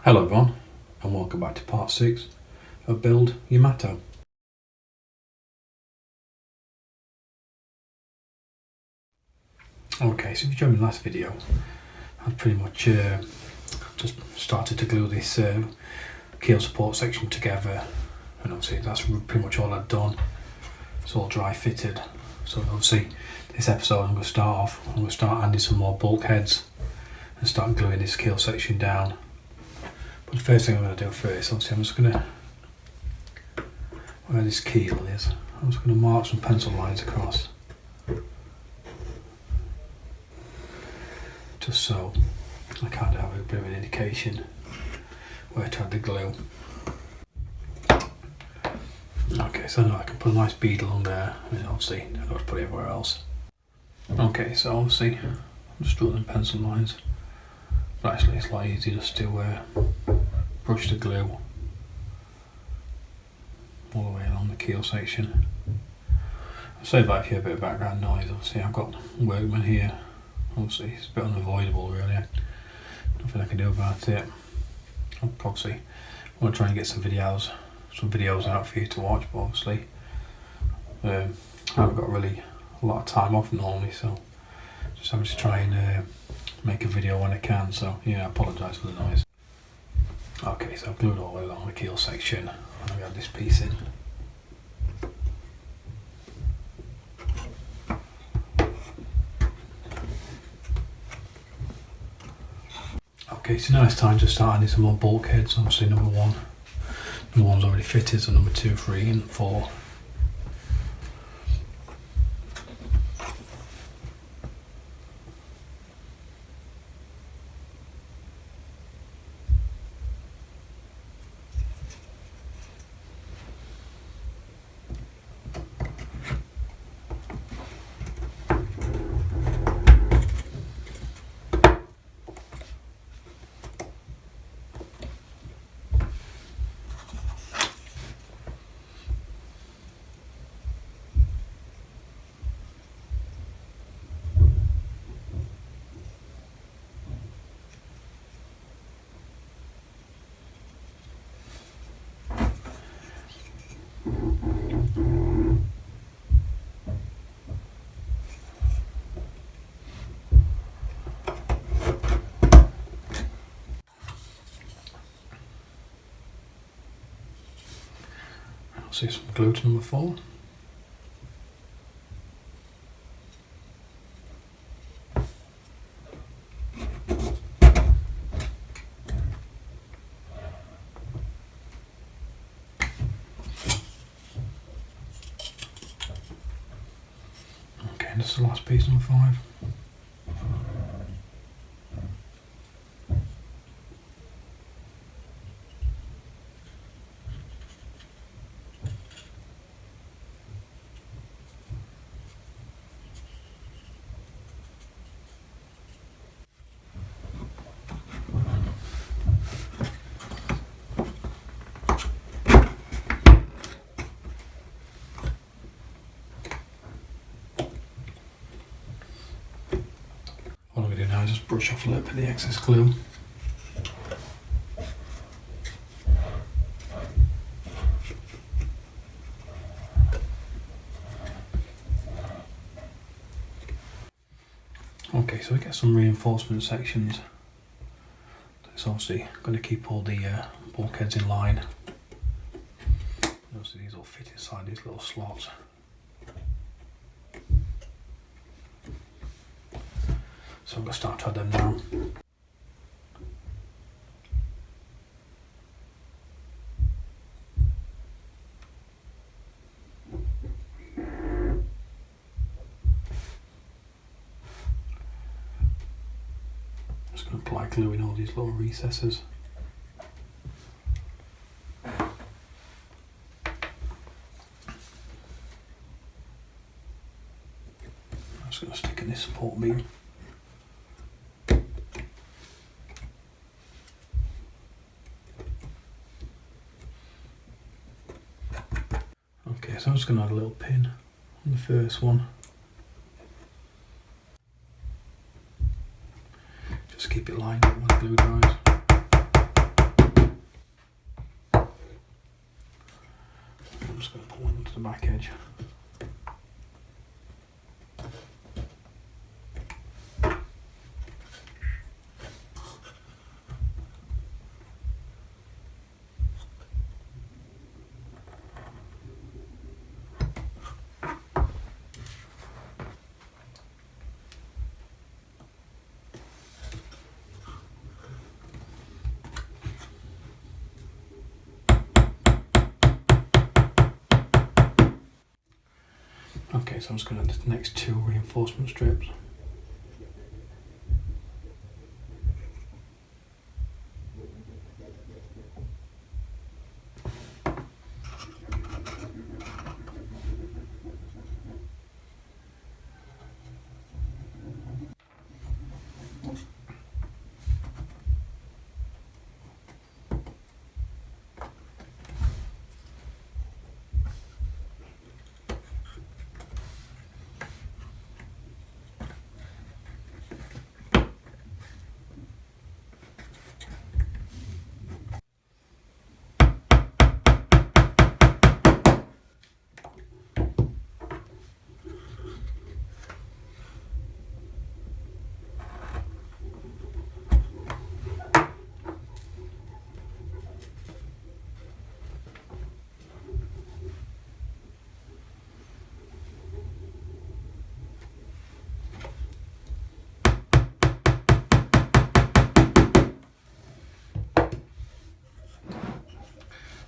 Hello everyone, and welcome back to part 6 of Build Yamato. Okay, so if you joined me in the last video, I pretty much just started to glue this keel support section together, and obviously that's pretty much all I'd done. It's all dry fitted, so obviously this episode I'm going to start adding some more bulkheads and start gluing this keel section down. But the first thing I'm going to do first, obviously I'm just going to, where this keel is, I'm just going to mark some pencil lines across. Just so I kind of have a bit of an indication where to add the glue. Okay, so now I can put a nice bead along there, and obviously I don't have to put it everywhere else. Okay, so obviously I'm just drawing them pencil lines, but actually it's a lot easier just to brush the glue all the way along the keel section. I'll say that if you hear a bit of background noise, obviously I've got workmen here. Obviously it's a bit unavoidable really, nothing I can do about it. Obviously I want to try and get some videos out for you to watch, but obviously I haven't got really a lot of time off normally, so just having to try and make a video when I can, so yeah, I apologise for the noise. Okay, so I've glued all the way along the keel section, and I've got this piece in. Okay, so now it's time to start adding some more bulkheads. Obviously number one's already fitted, so number 2, 3 and 4. See some glue to number 4. Okay, and this is the last piece, number 5. What I'm going to do now is just brush off a little bit of the excess glue. Okay, so we get some reinforcement sections. It's obviously going to keep all the bulkheads in line. Obviously these all fit inside these little slots. So I'm going to start to add them now. Just going to apply glue in all these little recesses. I'm just going to stick in this support beam. Okay, so I'm just going to add a little pin on the first one. Just keep it lined up when the glue dries. the back edge. Okay, so I'm just going to add the next 2 reinforcement strips.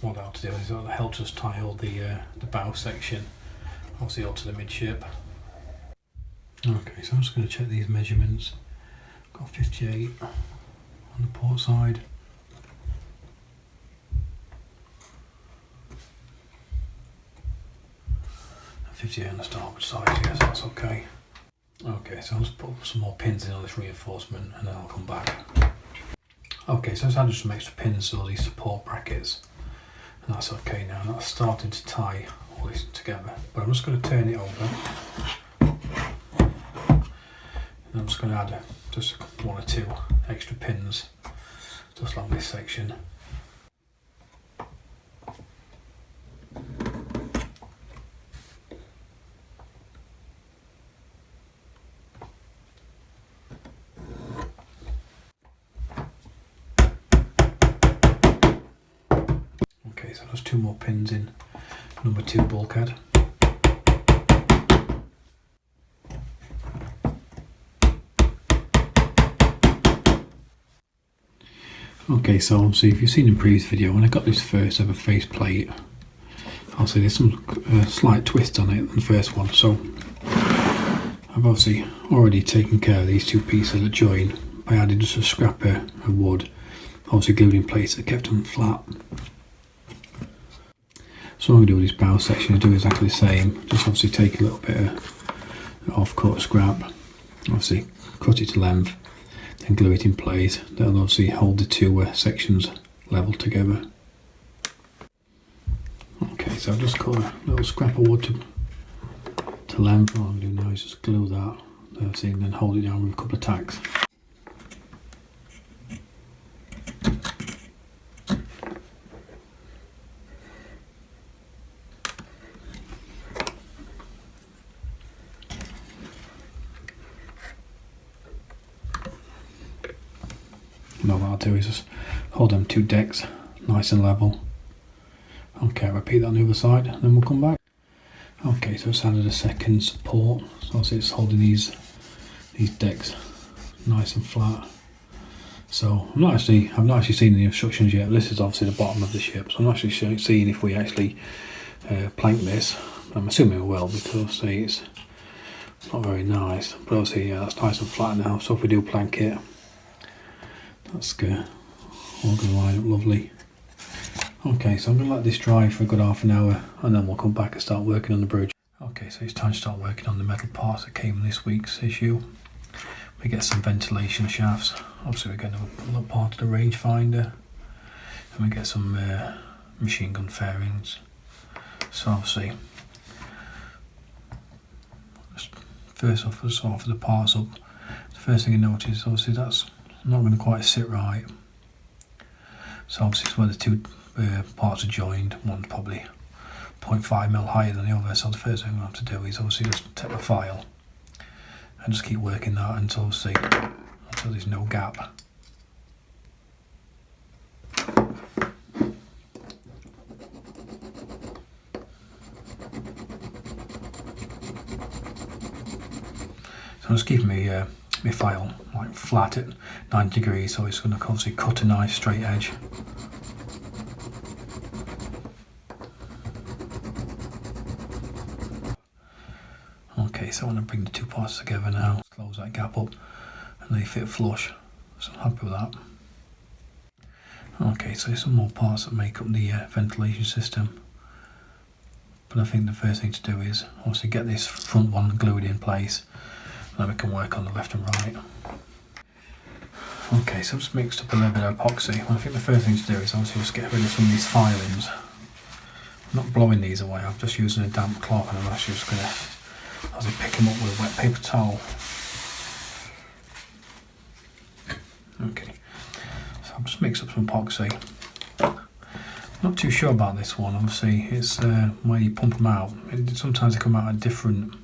What I'll to do is it'll help us tie all the bow section, obviously onto the midship. Okay, so I'm just going to check these measurements. Got 58 on the port side. And 58 on the starboard side, yes, that's okay. Okay, so I'll just put some more pins in on this reinforcement and then I'll come back. Okay, so I've added some extra pins to all these support brackets. And that's okay now, that's starting to tie all this together. But I'm just going to turn it over. And I'm just going to add just 1 or 2 extra pins just along this section. Okay, so there's 2 more pins in number 2 bulkhead. Okay, so obviously if you've seen in the previous video, when I got this first ever face plate, obviously there's some slight twist on it on the first one, so I've obviously already taken care of these 2 pieces that join by adding just a scrapper of wood, obviously glued in place that kept them flat. So what I'm going to do with this bow section is do exactly the same, just obviously take a little bit of off-cut scrap, obviously cut it to length, then glue it in place. That'll obviously hold the 2 sections level together. Okay, so I've just cut a little scrap of wood to length. What I'm going to do now is just glue that, obviously, and then hold it down with a couple of tacks. Now what I'll do is just hold them 2 decks nice and level. Okay, repeat that on the other side, and then we'll come back. Okay, so it's added a second support, so obviously it's holding these decks nice and flat. So I've not actually seen the instructions yet. This is obviously the bottom of the ship, so I'm actually seeing if we actually plank this. I'm assuming we will, because see, it's not very nice, but obviously yeah, that's nice and flat now. So if we do plank it, that's good. All going to line up lovely. Okay, so I'm going to let this dry for a good half an hour and then we'll come back and start working on the bridge. Okay, so it's time to start working on the metal parts that came in this week's issue. We get some ventilation shafts. Obviously we're going to pull up part of the rangefinder. And we get some machine gun fairings. So obviously, first off, let's start for the parts up. The first thing you notice, obviously that's not going to quite sit right. So obviously it's where the 2 parts are joined. One's probably 0.5mm higher than the other, so the first thing I'm going to have to do is obviously just take the file and just keep working that until there's no gap. So I'm just keeping my file like flat at 90 degrees, so it's going to obviously cut a nice straight edge. Okay, so I want to bring the two parts together now, close that gap up, and they fit flush, so I'm happy with that. Okay, so there's some more parts that make up the ventilation system, but I think the first thing to do is obviously get this front one glued in place, and then we can work on the left and right. Okay, so I've just mixed up a little bit of epoxy. I think the first thing to do is obviously just get rid of some of these filings. I'm not blowing these away, I'm just using a damp cloth, and I'm actually just going to obviously pick them up with a wet paper towel. Okay, so I've just mixed up some epoxy. Not too sure about this one, obviously it's where you pump them out. Sometimes they come out at different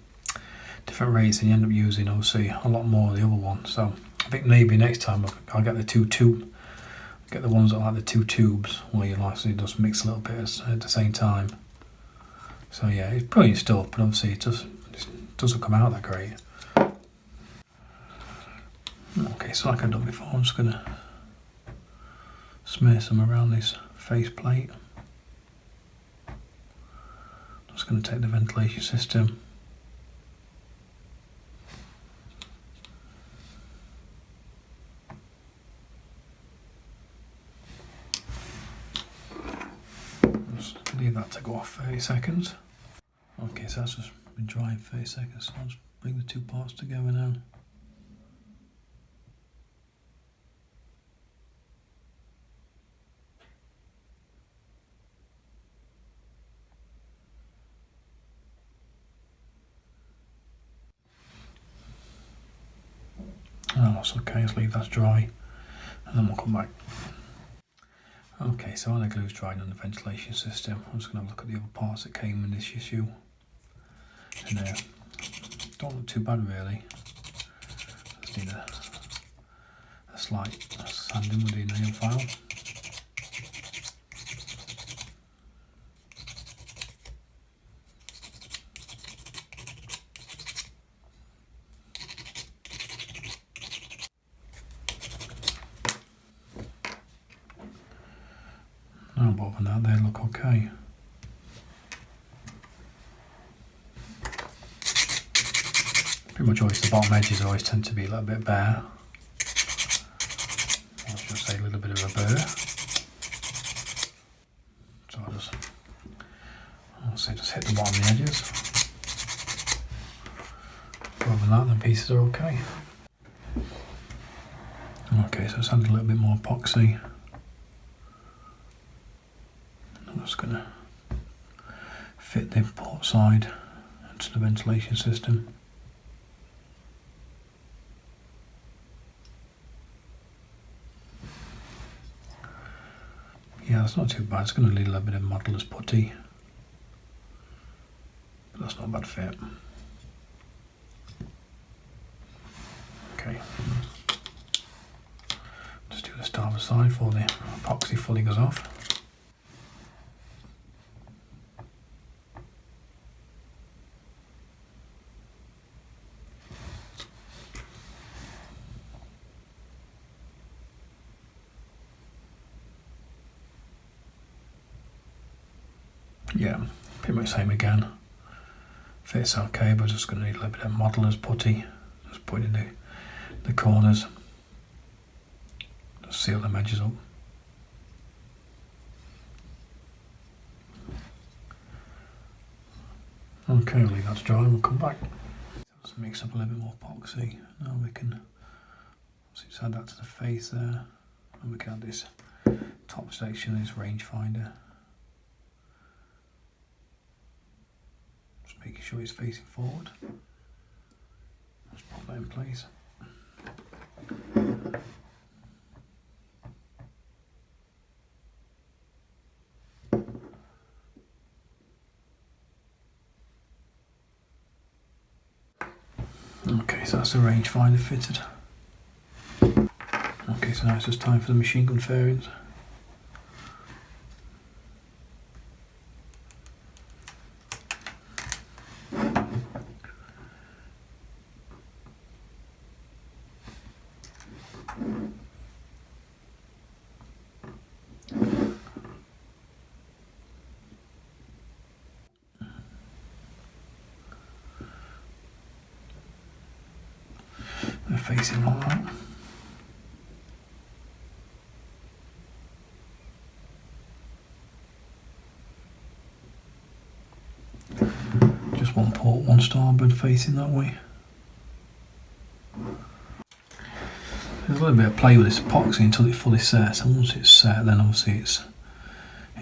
rates, and you end up using obviously a lot more of the other one. So I think maybe next time I'll get get the ones that are like the 2 tubes, where you actually just mix a little bit at the same time. So yeah, it's brilliant stuff, but obviously it doesn't come out that great. Okay, so like I've done before, I'm just going to smear some around this face plate. I'm just going to take the ventilation system. Just leave that to go off 30 seconds. Okay, so that's just been drying 30 seconds, so I'll just bring the two parts together now. Oh, that's okay, let's leave that dry and then we'll come back. Okay, so when the glue's dried on the ventilation system, I'm just going to look at the other parts that came in this issue. And don't look too bad really. Just need a slight sanding with the nail file. And other than that, they look okay. Pretty much always the bottom edges always tend to be a little bit bare. I should say a little bit of a burr. So I'll just hit the bottom of the edges. Other than that, the pieces are okay. Okay, so it's added a little bit more epoxy. I'm just going to fit the port side into the ventilation system. Yeah, that's not too bad. It's going to need a little bit of modeller's putty, but that's not a bad fit. Okay, just do the starboard side before the epoxy fully goes off. Yeah, pretty much same again. Fits okay, but just going to need a little bit of modeller's putty. Just put it in the corners. Just seal them edges up. Okay, we'll leave that to dry and we'll come back. Just mix up a little bit more epoxy. Now we can just add that to the face there. And we can add this top section, this rangefinder. Just making sure it's facing forward. Let's pop that in place. Okay, so that's the rangefinder fitted. Okay, so now it's just time for the machine gun fairings. They're facing like that. Just one port, one starboard facing that way. There's a little bit of play with this epoxy until it fully sets, and once it's set then obviously it's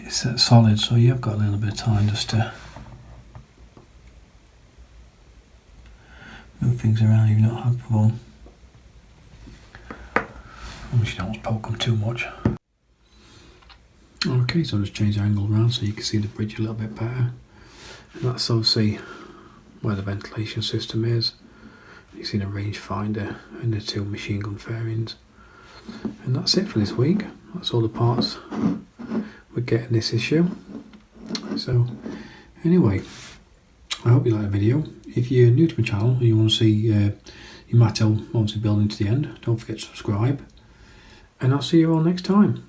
set solid, so you've got a little bit of time just to move things around if you've not had before. Obviously you don't want to poke them too much. Okay, so I'll just change the angle around so you can see the bridge a little bit better. And that's obviously where the ventilation system is. You see the rangefinder and the two machine gun fairings. And that's it for this week. That's all the parts we're getting this issue. So anyway, I hope you like the video. If you're new to my channel and you want to see Yamato obviously building to the end, don't forget to subscribe. And I'll see you all next time.